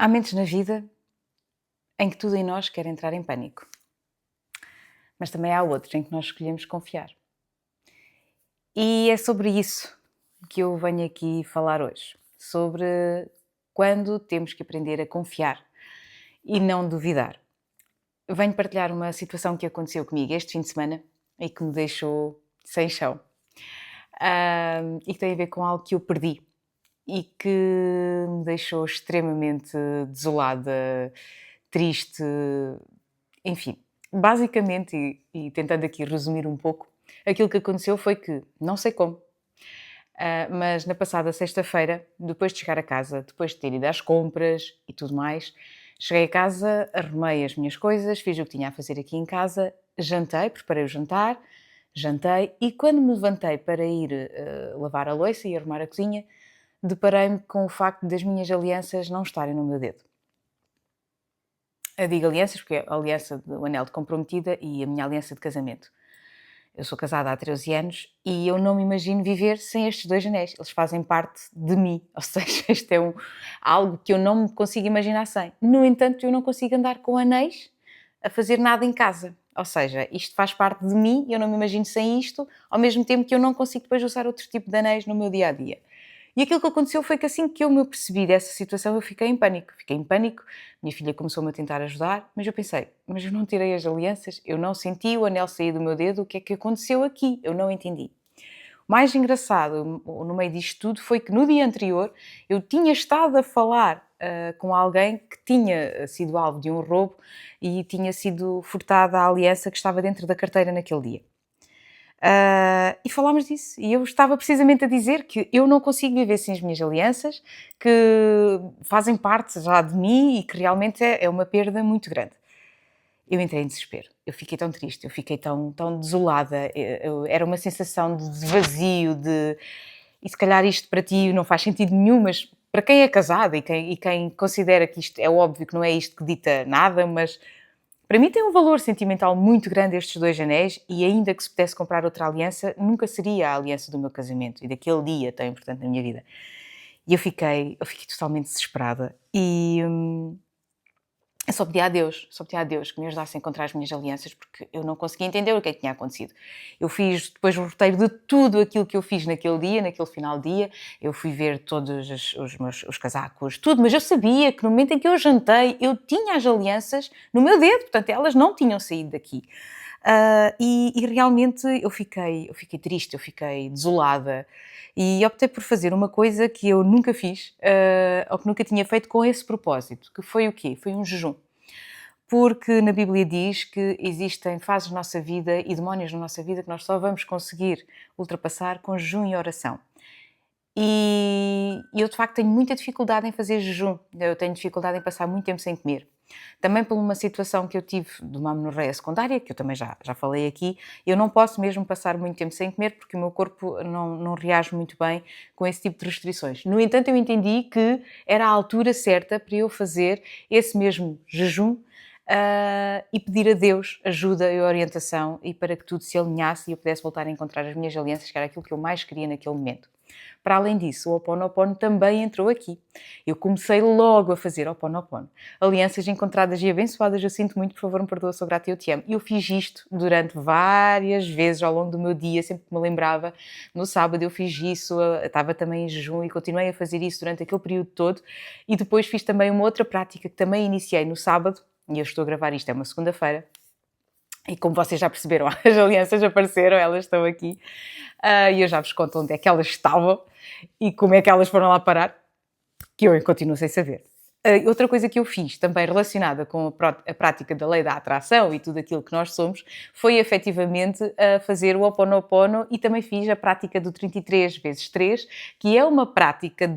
Há momentos na vida em que tudo em nós quer entrar em pânico, mas também há outros em que nós escolhemos confiar. E é sobre isso que eu venho aqui falar hoje, sobre quando temos que aprender a confiar e não duvidar. Venho partilhar uma situação que aconteceu comigo este fim de semana e que me deixou sem chão. E que tem a ver com algo que eu perdi e que me deixou extremamente desolada, triste, enfim. Basicamente, e tentando aqui resumir um pouco, aquilo que aconteceu foi que, não sei como, mas na passada sexta-feira, depois de chegar a casa, depois de ter ido às compras e tudo mais, cheguei a casa, arrumei as minhas coisas, fiz o que tinha a fazer aqui em casa, jantei, preparei o jantar, jantei e quando me levantei para ir lavar a louça e arrumar a cozinha, deparei-me com o facto das minhas alianças não estarem no meu dedo. Eu digo alianças porque é a aliança do anel de comprometida e a minha aliança de casamento. Eu sou casada há 13 anos e eu não me imagino viver sem estes dois anéis. Eles fazem parte de mim. Ou seja, isto é algo que eu não me consigo imaginar sem. No entanto, eu não consigo andar com anéis a fazer nada em casa. Ou seja, isto faz parte de mim, eu não me imagino sem isto, ao mesmo tempo que eu não consigo depois usar outro tipo de anéis no meu dia a dia. E aquilo que aconteceu foi que assim que eu me apercebi dessa situação, eu fiquei em pânico. Fiquei em pânico, minha filha começou-me a tentar ajudar, mas eu pensei, mas eu não tirei as alianças, eu não senti o anel sair do meu dedo, o que é que aconteceu aqui? Eu não entendi. O mais engraçado no meio disto tudo foi que no dia anterior eu tinha estado a falar com alguém que tinha sido alvo de um roubo e tinha sido furtada a aliança que estava dentro da carteira naquele dia. E falámos disso, e eu estava precisamente a dizer que eu não consigo viver sem as minhas alianças, que fazem parte já de mim e que realmente é uma perda muito grande. Eu entrei em desespero, eu fiquei tão triste, eu fiquei tão desolada, era uma sensação de vazio, e se calhar isto para ti não faz sentido nenhum, mas para quem é casado e quem considera que isto é óbvio que não é isto que dita nada, mas para mim tem um valor sentimental muito grande estes dois anéis e ainda que se pudesse comprar outra aliança, nunca seria a aliança do meu casamento e daquele dia tão importante na minha vida. E eu fiquei totalmente desesperada e eu só pedia a Deus que me ajudasse a encontrar as minhas alianças porque eu não conseguia entender o que é que tinha acontecido. Eu fiz depois o roteiro de tudo aquilo que eu fiz naquele dia, naquele final de dia, eu fui ver todos os casacos, tudo, mas eu sabia que no momento em que eu jantei, eu tinha as alianças no meu dedo, portanto elas não tinham saído daqui. E realmente eu fiquei triste, eu fiquei desolada e optei por fazer uma coisa que eu nunca fiz, ou que nunca tinha feito com esse propósito, que foi o quê? Foi um jejum. Porque na Bíblia diz que existem fases na nossa vida e demónios na nossa vida que nós só vamos conseguir ultrapassar com jejum e oração. E eu, de facto, tenho muita dificuldade em fazer jejum. Eu tenho dificuldade em passar muito tempo sem comer. Também por uma situação que eu tive de uma amenorreia secundária, que eu também já falei aqui, eu não posso mesmo passar muito tempo sem comer porque o meu corpo não reage muito bem com esse tipo de restrições. No entanto, eu entendi que era a altura certa para eu fazer esse mesmo jejum e pedir a Deus ajuda e orientação e para que tudo se alinhasse e eu pudesse voltar a encontrar as minhas alianças, que era aquilo que eu mais queria naquele momento. Para além disso, o Ho'oponopono também entrou aqui. Eu comecei logo a fazer Ho'oponopono. Alianças encontradas e abençoadas, eu sinto muito, por favor, me perdoa, sou grata e eu te amo. E eu fiz isto durante várias vezes ao longo do meu dia, sempre que me lembrava. No sábado eu fiz isso, eu estava também em jejum e continuei a fazer isso durante aquele período todo. E depois fiz também uma outra prática que também iniciei no sábado, e eu estou a gravar isto, é uma segunda-feira, e como vocês já perceberam, as alianças apareceram, elas estão aqui, e eu já vos conto onde é que elas estavam e como é que elas foram lá parar, que eu continuo sem saber. Outra coisa que eu fiz, também relacionada com a prática da lei da atração e tudo aquilo que nós somos, foi efetivamente fazer o Ho'oponopono e também fiz a prática do 33 vezes 3, que é uma prática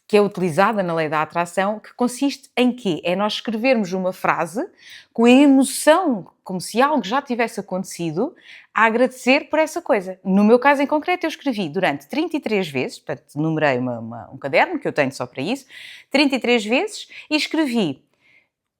que é utilizada na lei da atração, que consiste em quê? É nós escrevermos uma frase com a emoção, como se algo já tivesse acontecido, a agradecer por essa coisa. No meu caso em concreto, eu escrevi durante 33 vezes, portanto, numerei um caderno, que eu tenho só para isso, 33 vezes, e escrevi: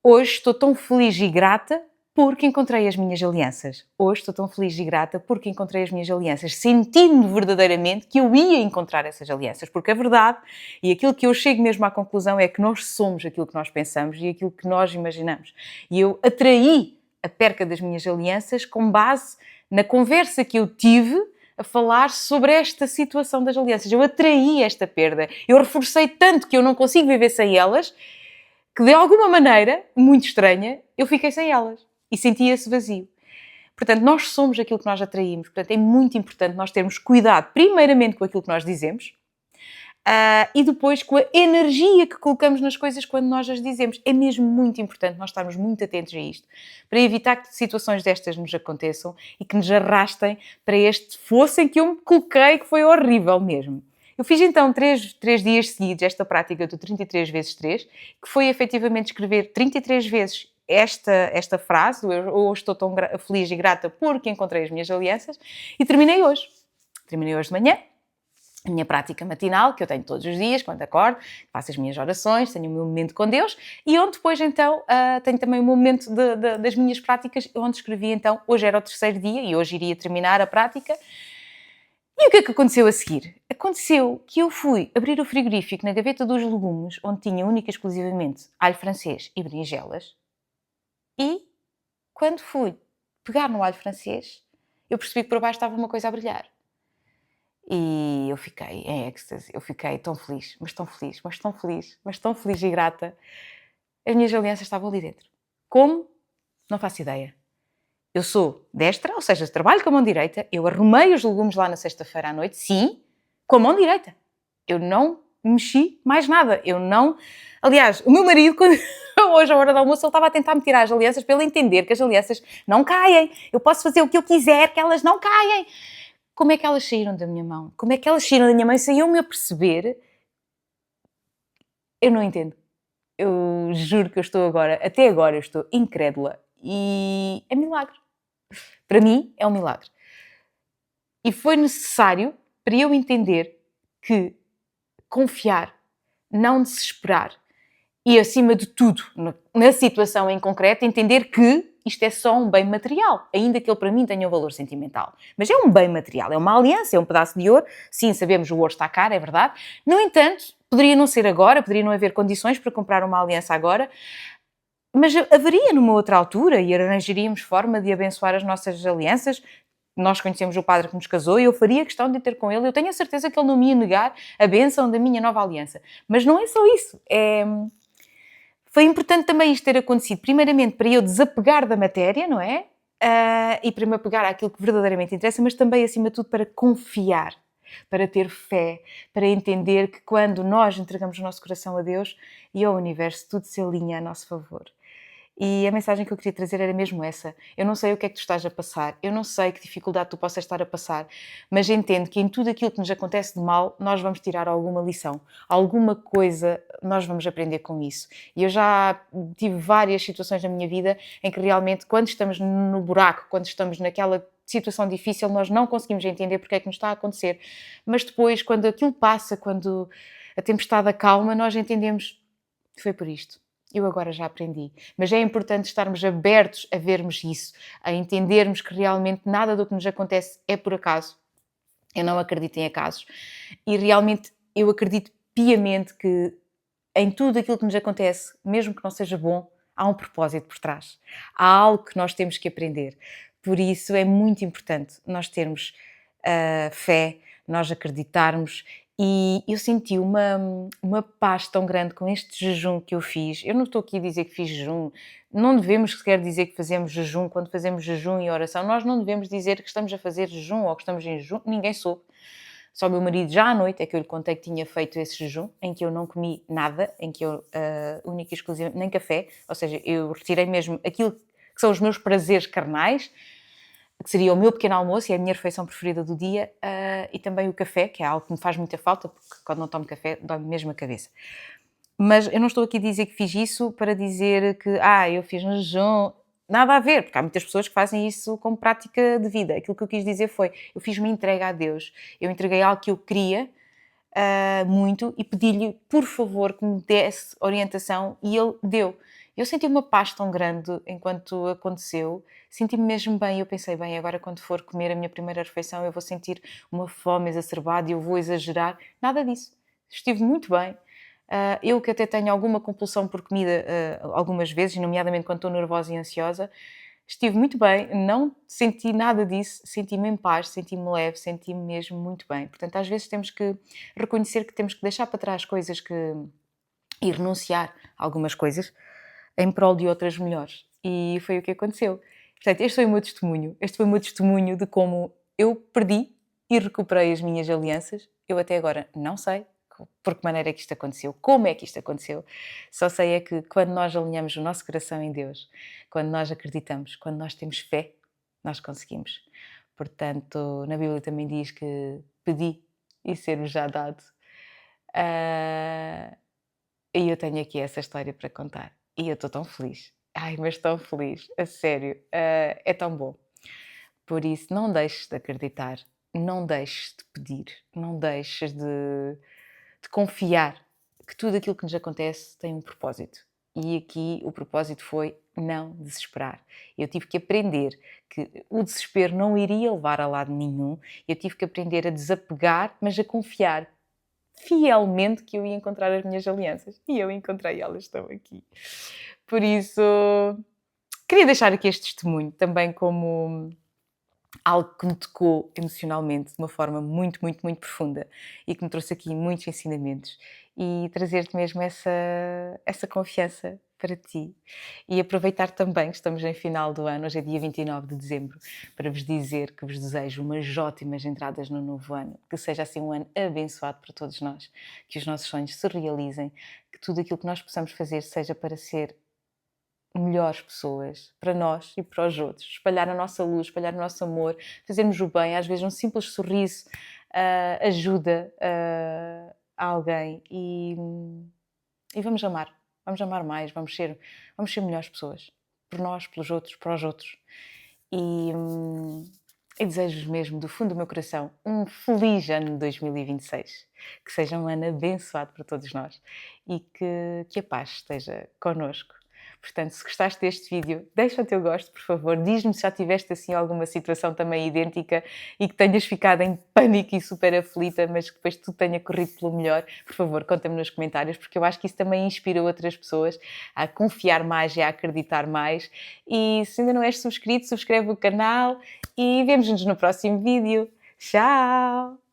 hoje estou tão feliz e grata porque encontrei as minhas alianças. Hoje estou tão feliz e grata porque encontrei as minhas alianças, sentindo verdadeiramente que eu ia encontrar essas alianças, porque a verdade, e aquilo que eu chego mesmo à conclusão, é que nós somos aquilo que nós pensamos e aquilo que nós imaginamos. E eu atraí a perca das minhas alianças com base na conversa que eu tive a falar sobre esta situação das alianças. Eu atraí esta perda. Eu reforcei tanto que eu não consigo viver sem elas, que de alguma maneira, muito estranha, eu fiquei sem elas. E senti esse vazio. Portanto, nós somos aquilo que nós atraímos. Portanto, é muito importante nós termos cuidado, primeiramente, com aquilo que nós dizemos, e depois com a energia que colocamos nas coisas quando nós as dizemos. É mesmo muito importante nós estarmos muito atentos a isto, para evitar que situações destas nos aconteçam e que nos arrastem para este fosso em que eu me coloquei, que foi horrível mesmo. Eu fiz então 3 dias seguidos esta prática do 33 vezes 3, que foi efetivamente escrever 33 vezes esta frase, eu estou tão feliz e grata porque encontrei as minhas alianças, e terminei hoje. Terminei hoje de manhã, a minha prática matinal, que eu tenho todos os dias, quando acordo, faço as minhas orações, tenho o meu momento com Deus, e onde depois então tenho também o momento das minhas práticas, onde escrevi então, hoje era o 3º dia, e hoje iria terminar a prática. E o que é que aconteceu a seguir? Aconteceu que eu fui abrir o frigorífico na gaveta dos legumes, onde tinha única e exclusivamente alho francês e berinjelas, e quando fui pegar no alho francês, eu percebi que por baixo estava uma coisa a brilhar. E eu fiquei em êxtase, eu fiquei tão feliz, mas tão feliz, mas tão feliz, mas tão feliz e grata. As minhas alianças estavam ali dentro. Como? Não faço ideia. Eu sou destra, ou seja, trabalho com a mão direita, eu arrumei os legumes lá na sexta-feira à noite, sim, com a mão direita. Eu não mexi mais nada, eu não... Aliás, o meu marido, quando... hoje, à hora do almoço, ele estava a tentar me tirar as alianças para ele entender que as alianças não caem. Eu posso fazer o que eu quiser, que elas não caem. Como é que elas saíram da minha mão? Como é que elas saíram da minha mão? Saiu-me a perceber... Eu não entendo. Eu juro que eu estou agora, até agora eu estou incrédula. E é milagre. Para mim, é um milagre. E foi necessário para eu entender que confiar, não desesperar e, acima de tudo, na situação em concreto, entender que isto é só um bem material, ainda que ele para mim tenha um valor sentimental. Mas é um bem material, é uma aliança, é um pedaço de ouro. Sim, sabemos, o ouro está caro, é verdade. No entanto, poderia não ser agora, poderia não haver condições para comprar uma aliança agora, mas haveria numa outra altura e arranjaríamos forma de abençoar as nossas alianças. Nós conhecemos o padre que nos casou e eu faria questão de ter com ele. Eu tenho a certeza que ele não me ia negar a bênção da minha nova aliança. Mas não é só isso. Foi importante também isto ter acontecido, primeiramente para eu desapegar da matéria, não é? E para me apegar àquilo que verdadeiramente interessa, mas também, acima de tudo, para confiar, para ter fé, para entender que quando nós entregamos o nosso coração a Deus e ao universo, tudo se alinha a nosso favor. E a mensagem que eu queria trazer era mesmo essa. Eu não sei o que é que tu estás a passar, eu não sei que dificuldade tu possas estar a passar, mas entendo que em tudo aquilo que nos acontece de mal, nós vamos tirar alguma lição, alguma coisa nós vamos aprender com isso. E eu já tive várias situações na minha vida em que realmente, quando estamos no buraco, quando estamos naquela situação difícil, nós não conseguimos entender porque é que nos está a acontecer. Mas depois, quando aquilo passa, quando a tempestade acalma, nós entendemos, foi por isto. Eu agora já aprendi. Mas é importante estarmos abertos a vermos isso, a entendermos que realmente nada do que nos acontece é por acaso. Eu não acredito em acasos. E realmente eu acredito piamente que em tudo aquilo que nos acontece, mesmo que não seja bom, há um propósito por trás. Há algo que nós temos que aprender. Por isso é muito importante nós termos fé, nós acreditarmos. E eu senti uma paz tão grande com este jejum que eu fiz. Eu não estou aqui a dizer que fiz jejum. Não devemos sequer dizer que fazemos jejum quando fazemos jejum e oração. Nós não devemos dizer que estamos a fazer jejum ou que estamos em jejum. Ninguém soube. Só o meu marido, já à noite, é que eu lhe contei que tinha feito esse jejum, em que eu não comi nada, em que eu, única e exclusivamente, nem café. Ou seja, eu retirei mesmo aquilo que são os meus prazeres carnais, que seria o meu pequeno almoço e a minha refeição preferida do dia, e também o café, que é algo que me faz muita falta, porque quando não tomo café dói-me mesmo a cabeça. Mas eu não estou aqui a dizer que fiz isso para dizer que, eu fiz um jejum. Nada a ver, porque há muitas pessoas que fazem isso como prática de vida. Aquilo que eu quis dizer foi, eu fiz uma entrega a Deus. Eu entreguei algo que eu queria muito e pedi-lhe, por favor, que me desse orientação, e Ele deu. Eu senti uma paz tão grande enquanto aconteceu, senti-me mesmo bem. Eu pensei, bem, agora quando for comer a minha primeira refeição, eu vou sentir uma fome exacerbada e eu vou exagerar. Nada disso. Estive muito bem. Eu que até tenho alguma compulsão por comida algumas vezes, nomeadamente quando estou nervosa e ansiosa, estive muito bem, não senti nada disso, senti-me em paz, senti-me leve, senti-me mesmo muito bem. Portanto, às vezes temos que reconhecer que temos que deixar para trás coisas e renunciar a algumas coisas em prol de outras melhores. E foi o que aconteceu. Portanto, este foi o meu testemunho. Este foi o meu testemunho de como eu perdi e recuperei as minhas alianças. Eu até agora não sei por que maneira é que isto aconteceu, como é que isto aconteceu. Só sei é que quando nós alinhamos o nosso coração em Deus, quando nós acreditamos, quando nós temos fé, nós conseguimos. Portanto, na Bíblia também diz que pedi e ser-vos já dado. E eu tenho aqui essa história para contar. E eu estou tão feliz. Ai, mas tão feliz. A sério. É tão bom. Por isso, não deixes de acreditar. Não deixes de pedir. Não deixes de confiar que tudo aquilo que nos acontece tem um propósito. E aqui o propósito foi não desesperar. Eu tive que aprender que o desespero não iria levar a lado nenhum. Eu tive que aprender a desapegar, mas a confiar fielmente que eu ia encontrar as minhas alianças. E eu encontrei, elas estão aqui. Por isso, queria deixar aqui este testemunho também como algo que me tocou emocionalmente de uma forma muito, muito, muito profunda e que me trouxe aqui muitos ensinamentos e trazer-te mesmo essa confiança para ti. E aproveitar também que estamos em final do ano, hoje é dia 29 de dezembro, para vos dizer que vos desejo umas ótimas entradas no novo ano, que seja assim um ano abençoado para todos nós, que os nossos sonhos se realizem, que tudo aquilo que nós possamos fazer seja para ser melhores pessoas, para nós e para os outros, espalhar a nossa luz, espalhar o nosso amor, fazermos o bem, às vezes um simples sorriso ajuda a alguém e vamos amar mais, vamos ser melhores pessoas, por nós, pelos outros, para os outros. E desejo-vos mesmo, do fundo do meu coração, um feliz ano de 2026. Que seja um ano abençoado para todos nós e que a paz esteja connosco. Portanto, se gostaste deste vídeo, deixa o teu gosto, por favor. Diz-me se já tiveste assim alguma situação também idêntica e que tenhas ficado em pânico e super aflita, mas que depois tudo tenha corrido pelo melhor. Por favor, conta-me nos comentários, porque eu acho que isso também inspira outras pessoas a confiar mais e a acreditar mais. E se ainda não és subscrito, subscreve o canal e vemo-nos no próximo vídeo. Tchau!